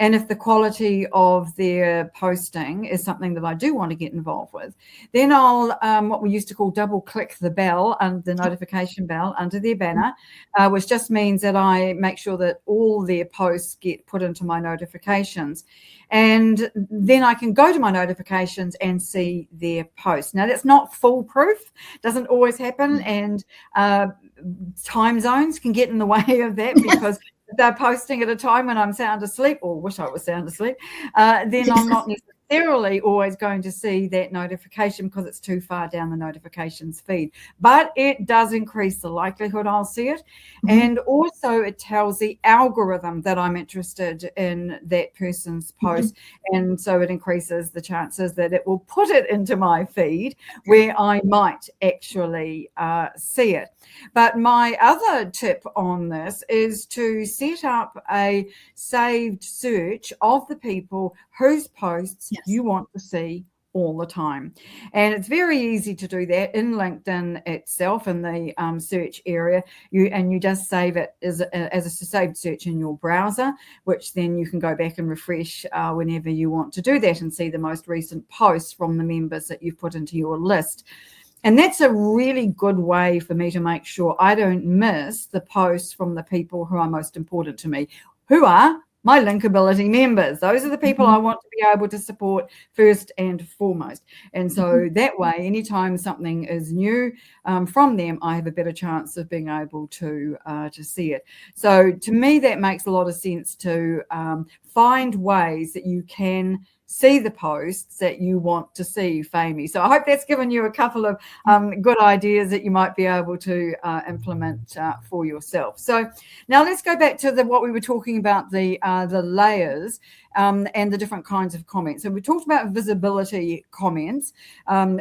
[SPEAKER 1] And if the quality of their posting is something that I do want to get involved with, then I'll, what we used to call, double click the bell, and the notification bell under their banner, which just means that I make sure that all their posts get put into my notifications. And then I can go to my notifications and see their posts. Now, that's not foolproof, doesn't always happen. And time zones can get in the way of that, because they're posting at a time when I'm sound asleep, or wish I was sound asleep, then I'm not necessarily always going to see that notification because it's too far down the notifications feed. But it does increase the likelihood I'll see it. And also it tells the algorithm that I'm interested in that person's post. And so it increases the chances that it will put it into my feed where I might actually see it. But my other tip on this is to set up a saved search of the people whose posts you want to see all the time. And it's very easy to do that in LinkedIn itself, in the search area. You just save it as a saved search in your browser, which then you can go back and refresh whenever you want to do that and see the most recent posts from the members that you've put into your list. And that's a really good way for me to make sure I don't miss the posts from the people who are most important to me, who are my Linkability members. Those are the people I want to be able to support first and foremost. And so that way, anytime something is new from them, I have a better chance of being able to see it. So to me, that makes a lot of sense, to find ways that you can see the posts that you want to see, Famey. So I hope that's given you a couple of good ideas that you might be able to implement for yourself. So now let's go back to what we were talking about, the layers and the different kinds of comments. So we talked about visibility comments,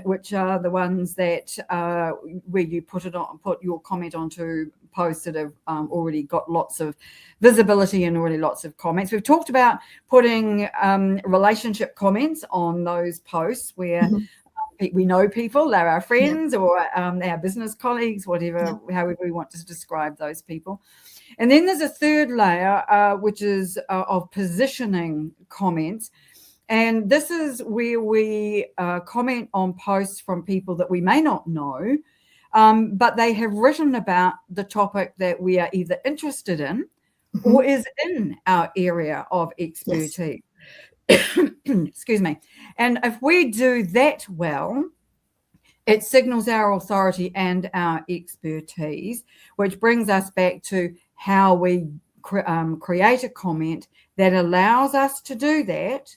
[SPEAKER 1] which are the ones that where you put your comment onto posts that have already got lots of visibility and already lots of comments. We've talked about putting relationship comments on those posts where we know people, they're our friends or our business colleagues, whatever, however we want to describe those people. And then there's a third layer, which is of positioning comments. And this is where we comment on posts from people that we may not know, but they have written about the topic that we are either interested in or is in our area of expertise. Yes. Excuse me. And if we do that well, it signals our authority and our expertise, which brings us back to how we create a comment that allows us to do that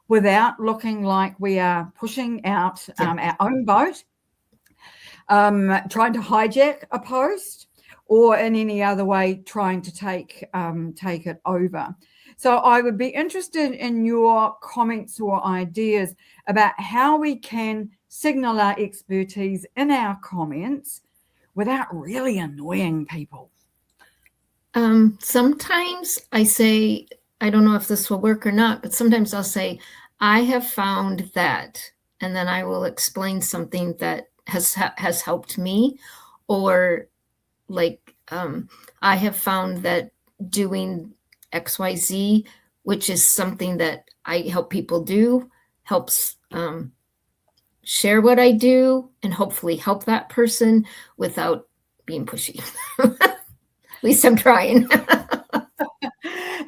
[SPEAKER 1] without looking like we are pushing out our own boat, trying to hijack a post, or in any other way trying to take it over. So I would be interested in your comments or ideas about how we can signal our expertise in our comments without really annoying people.
[SPEAKER 2] Sometimes I say, I don't know if this will work or not, but sometimes I'll say, I have found that, and then I will explain something that has helped me, or like, I have found that doing XYZ, which is something that I help people do, helps share what I do and hopefully help that person without being pushy. At least I'm trying.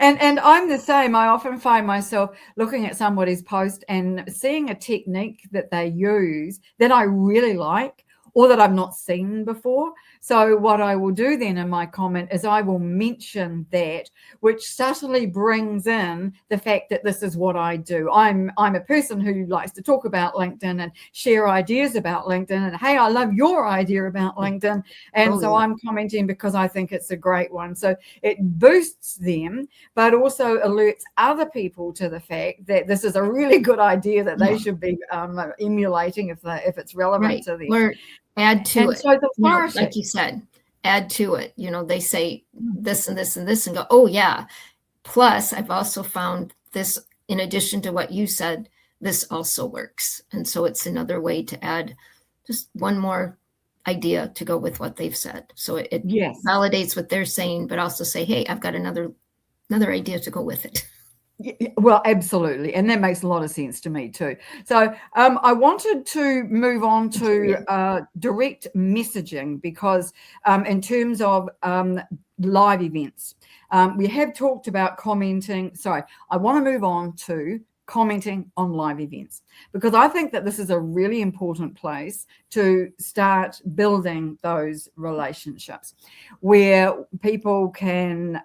[SPEAKER 1] And I'm the same. I often find myself looking at somebody's post and seeing a technique that they use that I really like or that I've not seen before. So what I will do then in my comment is I will mention that, which subtly brings in the fact that this is what I do. I'm a person who likes to talk about LinkedIn and share ideas about LinkedIn. And hey, I love your idea about LinkedIn. And so I'm commenting because I think it's a great one. So it boosts them, but also alerts other people to the fact that this is a really good idea that they should be emulating if it's relevant to them.
[SPEAKER 2] Or add to it.
[SPEAKER 1] So the
[SPEAKER 2] like you said, add to it. They say this and this and this and go, oh yeah. Plus, I've also found this, in addition to what you said, this also works. And so it's another way to add just one more idea to go with what they've said. So it validates what they're saying, but also say, hey, I've got another idea to go with it.
[SPEAKER 1] Well, absolutely. And that makes a lot of sense to me too. So I wanted to move on to direct messaging because in terms of live events, we have talked about commenting. Sorry, I want to move on to commenting on live events because I think that this is a really important place to start building those relationships where people can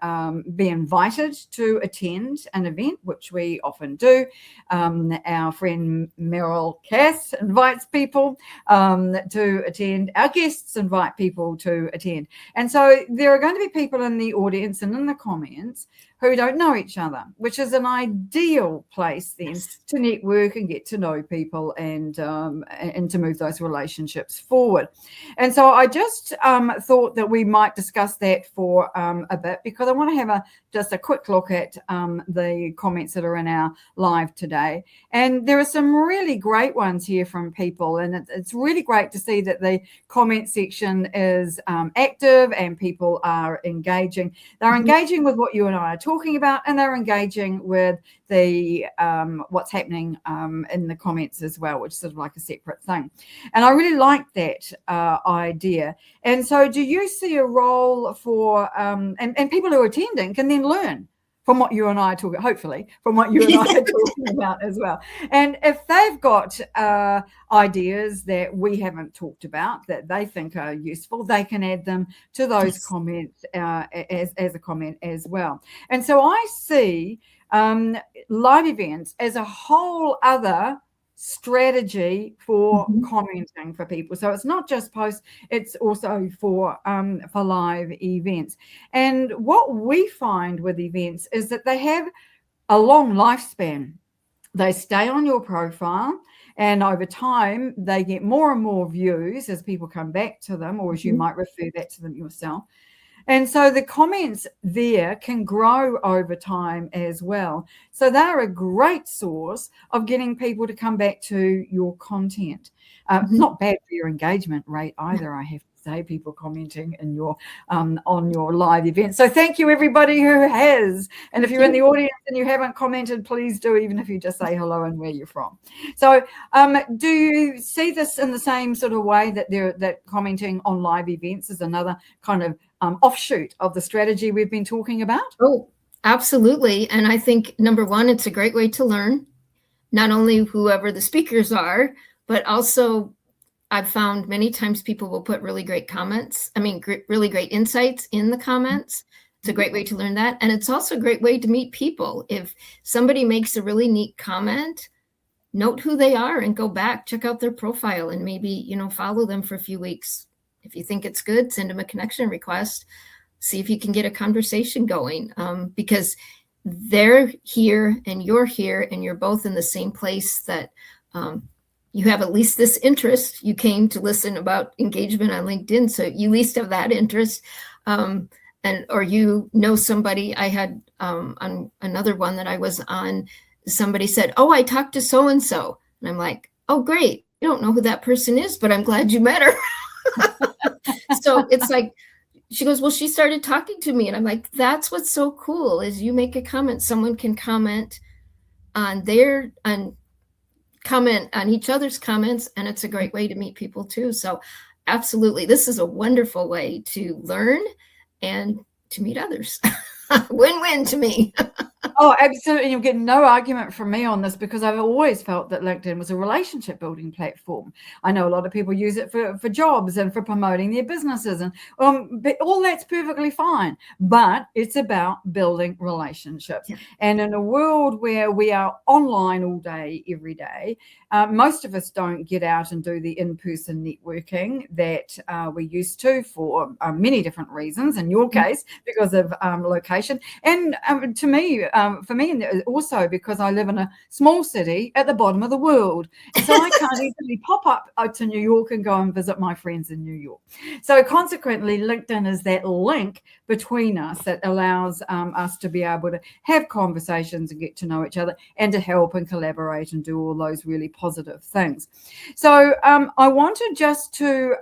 [SPEAKER 1] be invited to attend an event, which we often do. Our friend Meryl Cass invites people to attend. Our guests invite people to attend. And so there are going to be people in the audience and in the comments who don't know each other, which is an ideal place then to network and get to know people and to move those relationships forward. And so I just thought that we might discuss that for a bit because I want to have just a quick look at the comments that are in our live today. And there are some really great ones here from people, and it's really great to see that the comment section is active and people are engaging. They're engaging with what you and I are talking about, and they're engaging with the what's happening in the comments as well, which is sort of like a separate thing. And I really like that idea. And so do you see a role for and people who are attending can then learn from what you and I are talking, hopefully, from what you and I are talking about as well. And if they've got ideas that we haven't talked about that they think are useful, they can add them to those comments as a comment as well. And so I see live events as a whole other strategy for commenting for people. So it's not just posts, it's also for live events. And what we find with events is that they have a long lifespan. They stay on your profile, and over time they get more and more views as people come back to them, or as you might refer that to them yourself. And so the comments there can grow over time as well. So they're a great source of getting people to come back to your content. Not bad for your engagement rate either, I have to say, people commenting in your on your live event. So thank you everybody who has. And if you're in the audience and you haven't commented, please do, even if you just say hello and where you're from. So do you see this in the same sort of way that that commenting on live events is another kind of offshoot of the strategy we've been talking about?
[SPEAKER 2] Oh, absolutely. And I think, number one, it's a great way to learn, not only whoever the speakers are, but also I've found many times people will put really great comments. I mean, really great insights in the comments. It's a great way to learn that. And it's also a great way to meet people. If somebody makes a really neat comment, note who they are and go back, check out their profile, and maybe, follow them for a few weeks. If you think it's good, send them a connection request. See if you can get a conversation going, because they're here and you're both in the same place, that you have at least this interest. You came to listen about engagement on LinkedIn, so you at least have that interest. Or somebody. I had on another one that I was on, somebody said, "Oh, I talked to so-and-so." And I'm like, "Oh, great. You don't know who that person is, but I'm glad you met her." So it's like, she goes, "Well, she started talking to me." And I'm like, that's what's so cool, is you make a comment, someone can comment on comment on each other's comments, and it's a great way to meet people too. So absolutely, this is a wonderful way to learn and to meet others. Win-win to me.
[SPEAKER 1] Oh, absolutely. You'll get no argument from me on this, because I've always felt that LinkedIn was a relationship building platform. I know a lot of people use it for jobs and for promoting their businesses, and but all that's perfectly fine. But it's about building relationships. Yeah. And in a world where we are online all day, every day, most of us don't get out and do the in-person networking that we used to, for many different reasons. In your case, because of location. And for me, and also because I live in a small city at the bottom of the world. So I can't easily pop up to New York and go and visit my friends in New York. So consequently, LinkedIn is that link between us that allows us to be able to have conversations and get to know each other, and to help and collaborate and do all those really positive things. So I wanted just to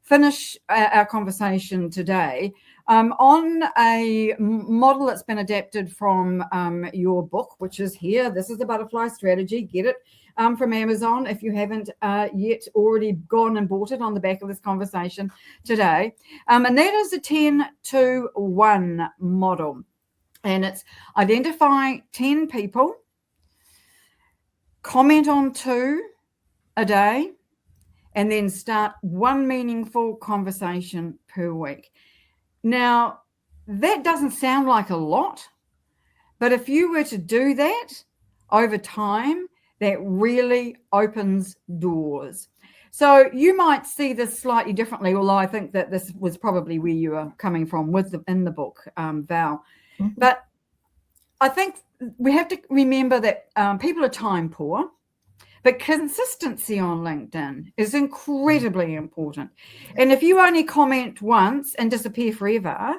[SPEAKER 1] finish our conversation today on a model that's been adapted from your book, which is here. This is the Butterfly Strategy. Get it from Amazon if you haven't yet already gone and bought it, on the back of this conversation today. And that is a 10-to-1 model. And it's identify 10 people, comment on 2 a day, and then start 1 meaningful conversation per week. Now, that doesn't sound like a lot, but if you were to do that over time, that really opens doors. So you might see this slightly differently, although I think that this was probably where you are coming from in the book, Val. Mm-hmm. But I think we have to remember that people are time poor. But consistency on LinkedIn is incredibly important. And if you only comment once and disappear forever,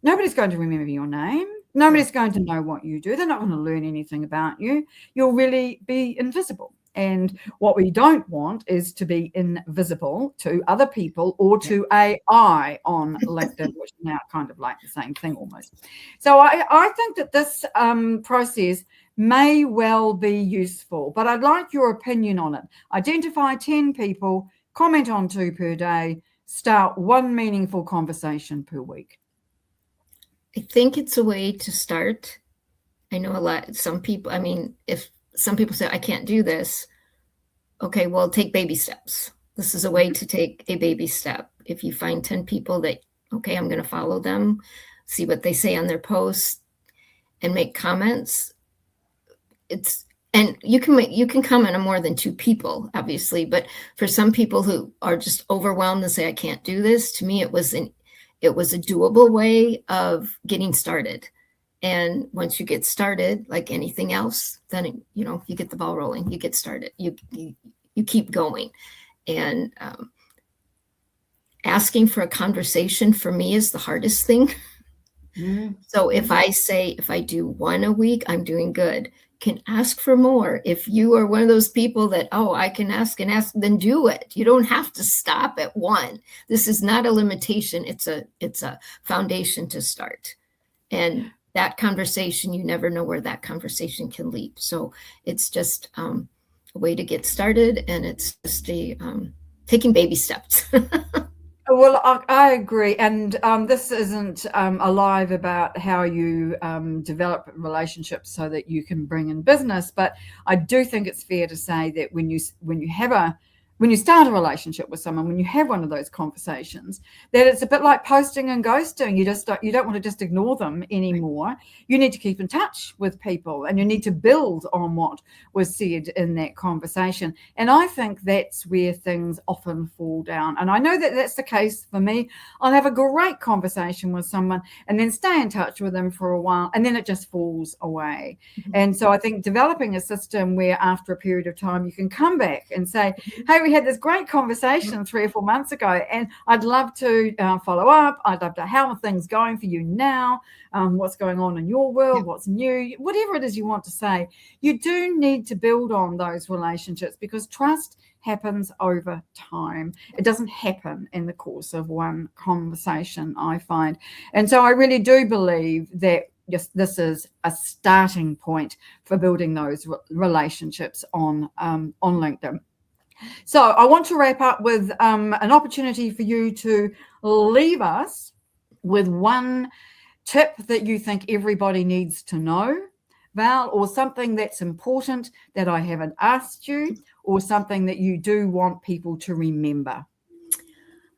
[SPEAKER 1] nobody's going to remember your name. Nobody's going to know what you do. They're not going to learn anything about you. You'll really be invisible. And what we don't want is to be invisible to other people or to AI on LinkedIn, which is now kind of like the same thing almost. So I think that this process may well be useful, but I'd like your opinion on it. Identify 10 people, comment on 2 per day, start 1 meaningful conversation per week.
[SPEAKER 2] I think it's a way to start. I know some people, if some people say, "I can't do this," okay, well, take baby steps. This is a way to take a baby step. If you find 10 people that, okay, I'm going to follow them, see what they say on their posts, and make comments. And you can comment on more than 2 people, obviously, but for some people who are just overwhelmed and say, "I can't do this," to me, it was a doable way of getting started. And once you get started, like anything else, then you get the ball rolling. You get started. You keep going, and asking for a conversation for me is the hardest thing. Mm-hmm. So if I do 1 a week, I'm doing good. Can ask for more. If you are one of those people that, I can ask and ask, then do it. You don't have to stop at 1. This is not a limitation. It's a foundation to start. And that conversation, you never know where that conversation can lead. So it's just a way to get started, and it's just taking baby steps.
[SPEAKER 1] Well, I agree. And this isn't a live about how you develop relationships so that you can bring in business. But I do think it's fair to say that when you start a relationship with someone, when you have one of those conversations, that it's a bit like posting and ghosting. You don't want to just ignore them anymore. You need to keep in touch with people, and you need to build on what was said in that conversation. And I think that's where things often fall down. And I know that that's the case for me. I'll have a great conversation with someone and then stay in touch with them for a while, and then it just falls away. And so I think developing a system where after a period of time you can come back and say, hey, we had this great conversation 3 or 4 months ago, and I'd love to follow up. I'd love to, how are things going for you now? What's going on in your world? What's new? Whatever it is you want to say, you do need to build on those relationships, because trust happens over time. It doesn't happen in the course of one conversation, I find. And so I really do believe that yes, this is a starting point for building those relationships on LinkedIn. So I want to wrap up with an opportunity for you to leave us with one tip that you think everybody needs to know, Val, or something that's important that I haven't asked you, or something that you do want people to remember.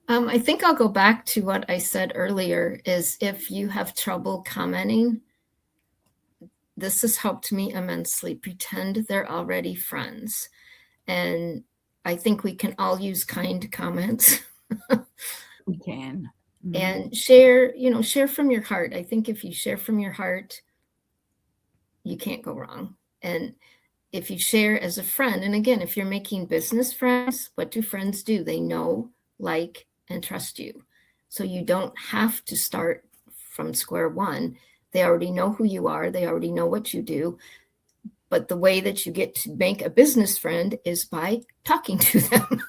[SPEAKER 2] I think I'll go back to what I said earlier, is if you have trouble commenting, this has helped me immensely. Pretend they're already friends. And I think we can all use kind comments.
[SPEAKER 1] We can.
[SPEAKER 2] And share from your heart. I think if you share from your heart, you can't go wrong. And if you share as a friend, and again, if you're making business friends, what do friends do? They know, like, and trust you. So you don't have to start from square one. They already know who you are. They already know what you do. But the way that you get to make a business friend is by talking to them.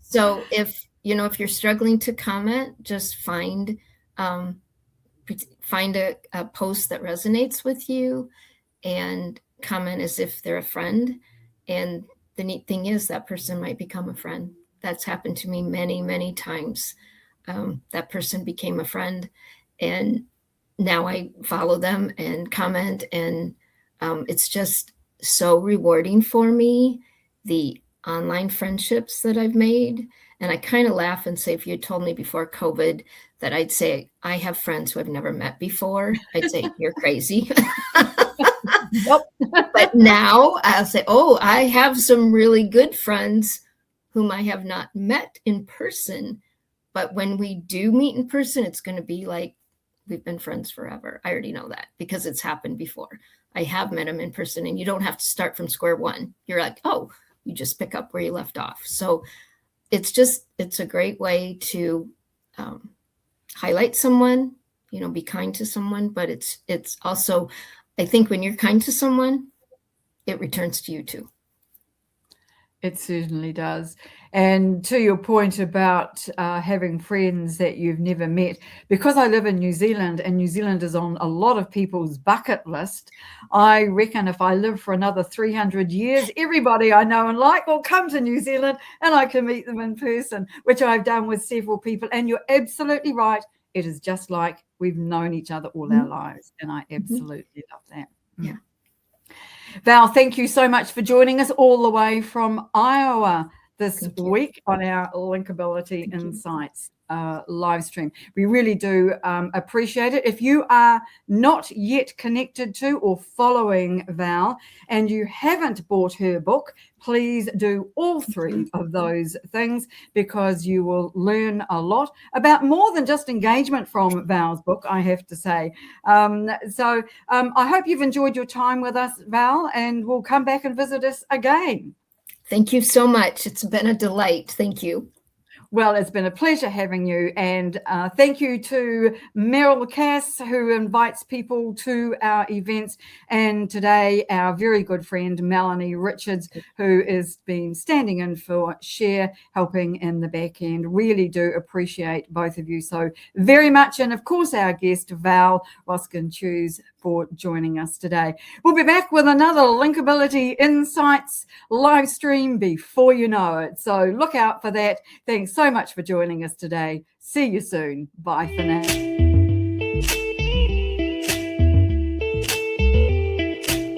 [SPEAKER 2] So if you're struggling to comment, just find a post that resonates with you and comment as if they're a friend. And the neat thing is that person might become a friend. That's happened to me many, many times. That person became a friend, and now I follow them and comment, and it's just so rewarding for me, the online friendships that I've made. And I kind of laugh and say, if you had told me before COVID that I'd say I have friends who I've never met before, I'd say you're crazy.
[SPEAKER 1] Nope.
[SPEAKER 2] But now I'll say, oh, I have some really good friends whom I have not met in person. But when we do meet in person, it's going to be like we've been friends forever. I already know that because it's happened before. I have met them in person, and you don't have to start from square one. You're like, oh, you just pick up where you left off. So it's a great way to highlight someone, be kind to someone. But it's also, I think when you're kind to someone, it returns to you too.
[SPEAKER 1] It certainly does. And to your point about having friends that you've never met, because I live in New Zealand and New Zealand is on a lot of people's bucket list, I reckon if I live for another 300 years, everybody I know and like will come to New Zealand and I can meet them in person, which I've done with several people. And you're absolutely right. It is just like we've known each other all our lives. And I absolutely love that.
[SPEAKER 2] Yeah.
[SPEAKER 1] Val, thank you so much for joining us all the way from Iowa this week on our Linkability Insights live stream. We really do appreciate it. If you are not yet connected to or following Val and you haven't bought her book, please do all three of those things, because you will learn a lot about more than just engagement from Val's book, I have to say. So I hope you've enjoyed your time with us, Val, and we'll come back and visit us again.
[SPEAKER 2] Thank you so much. It's been a delight. Thank you.
[SPEAKER 1] Well, it's been a pleasure having you. And thank you to Meryl Cass, who invites people to our events. And today, our very good friend, Melanie Richards, who has been standing in for Cher, helping in the back end. Really do appreciate both of you so very much. And of course, our guest, Val Roskin-Chews. for joining us today. We'll be back with another Linkability Insights live stream before you know it. So look out for that. Thanks so much for joining us today. See you soon. Bye for now.